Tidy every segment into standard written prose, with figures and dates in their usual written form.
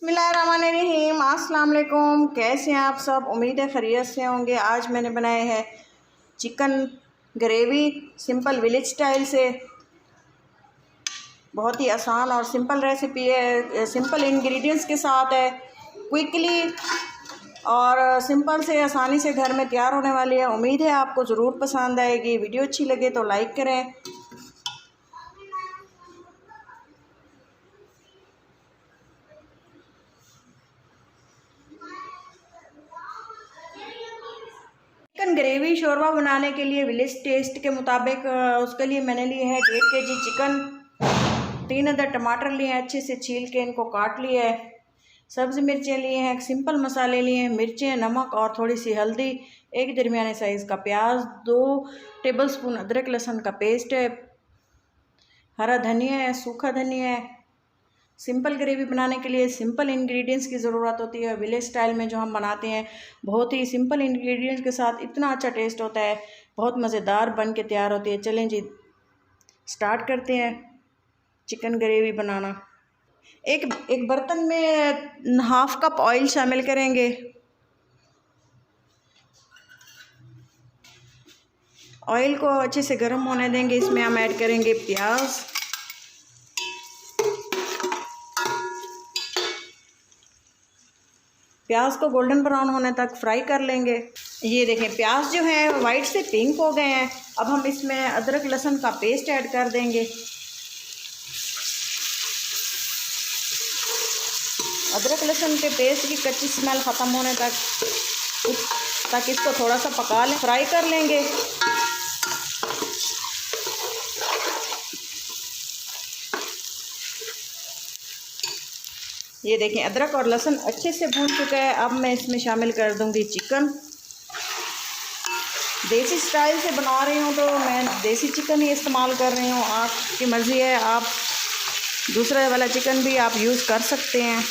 बिस्मिल्लाहिर्रहमानिर्रहीम। अस्सलाम वालेकुम। कैसे हैं आप सब? उम्मीद है खैरियत से होंगे। आज मैंने बनाए हैं chicken gravy simple village style से। बहुत ही आसान और सिंपल रेसिपी है, सिंपल इंग्रेडिएंट्स के साथ है, क्विकली और सिंपल से आसानी से घर में तैयार होने वाली है। उम्मीद है आपको ज़रूर पसंद आएगी। वीडियो अच्छी लगे तो लाइक करें। चिकन ग्रेवी शोरबा बनाने के लिए विलेज टेस्ट के मुताबिक उसके लिए मैंने लिए है 1.5 kg चिकन, 3 अदर टमाटर लिए हैं, अच्छे से छील के इनको काट लिया है। सब्ज़ मिर्चें लिए हैं, सिंपल मसाले लिए हैं, मिर्चें, नमक और थोड़ी सी हल्दी, एक दरमियाने साइज़ का प्याज, 2 टेबलस्पून अदरक लहसुन का पेस्ट है, हरा धनिया है, सूखा धनिया है। सिंपल ग्रेवी बनाने के लिए सिंपल इंग्रेडिएंट्स की ज़रूरत होती है। विलेज स्टाइल में जो हम बनाते हैं बहुत ही सिंपल इंग्रेडिएंट्स के साथ इतना अच्छा टेस्ट होता है, बहुत मज़ेदार बन के तैयार होती है। चलें जी स्टार्ट करते हैं चिकन ग्रेवी बनाना। एक बर्तन में 1/2 कप ऑयल शामिल करेंगे। ऑयल को अच्छे से गर्म होने देंगे। इसमें हम ऐड करेंगे प्याज, प्याज को गोल्डन ब्राउन होने तक फ्राई कर लेंगे। ये देखें प्याज जो है वाइट से पिंक हो गए हैं। अब हम इसमें अदरक लहसुन का पेस्ट ऐड कर देंगे। अदरक लहसुन के पेस्ट की कच्ची स्मेल ख़त्म होने तक इसको थोड़ा सा पका लें, फ्राई कर लेंगे। ये देखें अदरक और लहसुन अच्छे से भून चुका है। अब मैं इसमें शामिल कर दूंगी चिकन। देसी स्टाइल से बना रही हूँ तो मैं देसी चिकन ही इस्तेमाल कर रही हूँ। आपकी मर्ज़ी है, आप दूसरा वाला चिकन भी आप यूज़ कर सकते हैं,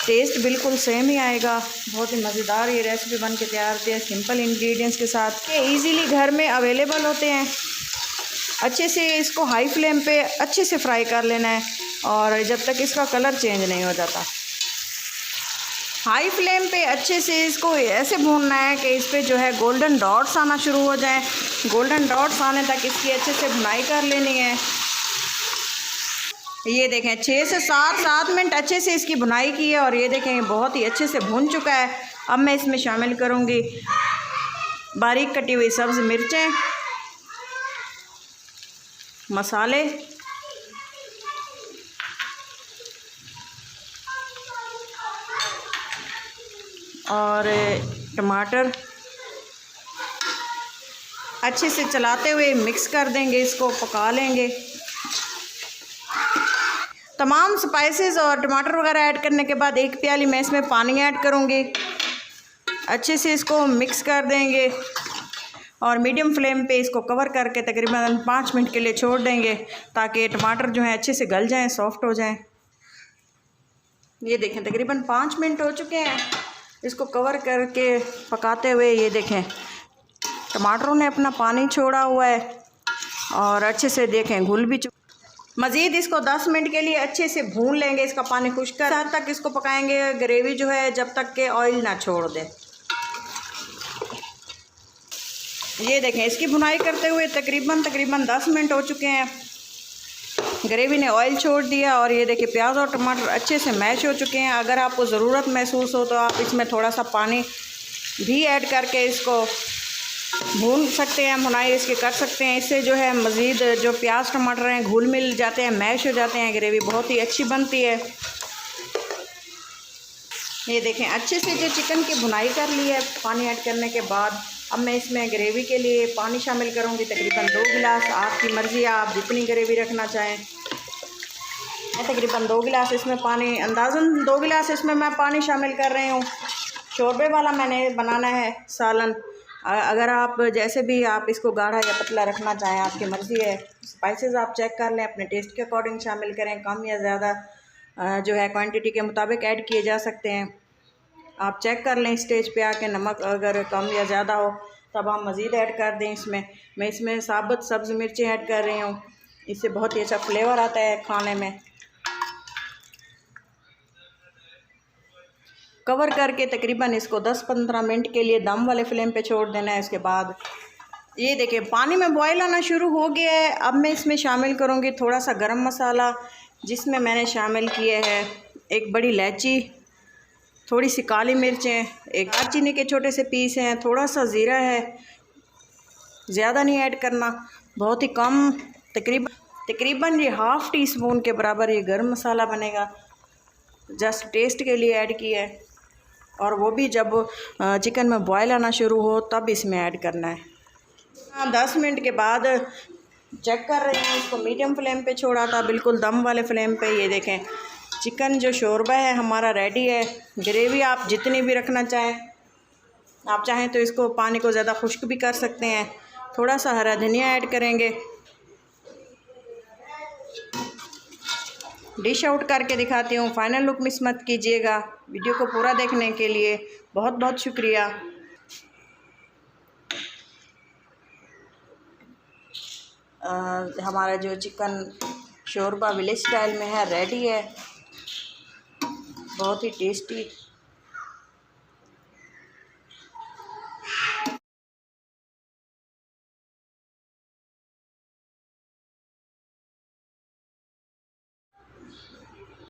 टेस्ट बिल्कुल सेम ही आएगा। बहुत ही मज़ेदार ये रेसिपी बन के तैयार होती है सिंपल इंग्रेडिएंट्स के साथ। ये इजीली घर में अवेलेबल होते हैं। अच्छे से इसको हाई फ्लेम पे अच्छे से फ्राई कर लेना है और जब तक इसका कलर चेंज नहीं हो जाता। हाई फ्लेम पे अच्छे से इसको ऐसे भूनना है कि इस पर जो है गोल्डन डॉट्स आना शुरू हो जाएं। गोल्डन डॉट्स आने तक इसकी अच्छे से भुनाई कर लेनी है। ये देखें 6 से 7 मिनट अच्छे से इसकी भुनाई की है और ये देखें बहुत ही अच्छे से भून चुका है। अब मैं इसमें शामिल करूँगी बारीक कटी हुई सब्ज़ मिर्चें, मसाले और टमाटर। अच्छे से चलाते हुए मिक्स कर देंगे, इसको पका लेंगे। तमाम स्पाइसेस और टमाटर वगैरह ऐड करने के बाद 1 प्याली मैं इसमें पानी ऐड करूँगी। अच्छे से इसको मिक्स कर देंगे और मीडियम फ्लेम पे इसको कवर करके तकरीबन 5 मिनट के लिए छोड़ देंगे ताकि टमाटर जो है अच्छे से गल जाएं, सॉफ्ट हो जाएं। ये देखें तकरीबन 5 मिनट हो चुके हैं इसको कवर करके पकाते हुए। ये देखें टमाटरों ने अपना पानी छोड़ा हुआ है और अच्छे से देखें घुल भी चुका। मज़ीद इसको 10 मिनट के लिए अच्छे से भून लेंगे। इसका पानी खुश्क कर तब तक इसको पकाएंगे ग्रेवी जो है जब तक के ऑयल ना छोड़ दे। ये देखें इसकी भुनाई करते हुए तकरीबन 10 मिनट हो चुके हैं। ग्रेवी ने ऑयल छोड़ दिया और ये देखिए प्याज और टमाटर अच्छे से मैश हो चुके हैं। अगर आपको ज़रूरत महसूस हो तो आप इसमें थोड़ा सा पानी भी ऐड करके इसको भून सकते हैं, भुनाई इसकी कर सकते हैं। इससे जो है मज़ीद जो प्याज टमाटर हैं घुल मिल जाते हैं, मैश हो जाते हैं, ग्रेवी बहुत ही अच्छी बनती है। ये देखें अच्छे से जो चिकन की भुनाई कर ली है पानी ऐड करने के बाद। अब मैं इसमें ग्रेवी के लिए पानी शामिल करूँगी तकरीबन 2 गिलास। आपकी मर्ज़ी है, आप जितनी ग्रेवी रखना चाहें। मैं तकरीबन 2 गिलास इसमें पानी, अंदाज़न 2 गिलास इसमें मैं पानी शामिल कर रही हूँ। शोरबे वाला मैंने बनाना है सालन। अगर आप जैसे भी आप इसको गाढ़ा या पतला रखना चाहें, आपकी मर्ज़ी है। स्पाइसेस आप चेक कर लें, अपने टेस्ट के अकॉर्डिंग शामिल करें, कम या ज़्यादा जो है क्वांटिटी के मुताबिक ऐड किए जा सकते हैं। आप चेक कर लें स्टेज पे आके, नमक अगर कम या ज़्यादा हो तब आप मज़ीद ऐड कर दें इसमें। मैं इसमें साबुत सब्ज़ मिर्चें ऐड कर रही हूँ, इससे बहुत ही अच्छा फ्लेवर आता है खाने में। कवर करके तकरीबन इसको 10-15 मिनट के लिए दम वाले फ्लेम पे छोड़ देना है। इसके बाद ये देखिए पानी में बॉयल आना शुरू हो गया है। अब मैं इसमें शामिल करूँगी थोड़ा सा गरम मसाला, जिसमें मैंने शामिल किए है एक बड़ी इलायची, थोड़ी सी काली मिर्चें, एक दालचीनी के छोटे से पीस हैं, थोड़ा सा ज़ीरा है, ज़्यादा नहीं ऐड करना, बहुत ही कम, तकरीबन ये हाफ़ टी स्पून के बराबर ये गरम मसाला बनेगा, जस्ट टेस्ट के लिए ऐड किया है। और वो भी जब चिकन में बॉयल आना शुरू हो तब इसमें ऐड करना है। 10 मिनट के बाद चेक कर रहे हैं, इसको मीडियम फ्लेम पे छोड़ा था, बिल्कुल दम वाले फ्लेम पे। ये देखें चिकन जो शोरबा है हमारा रेडी है। ग्रेवी आप जितनी भी रखना चाहें, आप चाहें तो इसको पानी को ज़्यादा खुश्क भी कर सकते हैं। थोड़ा सा हरा धनिया ऐड करेंगे। डिश आउट करके दिखाती हूँ, फाइनल लुक मिस मत कीजिएगा। वीडियो को पूरा देखने के लिए बहुत बहुत शुक्रिया। हमारा जो चिकन शोरबा विलेज स्टाइल में है रेडी है, बहुत ही टेस्टी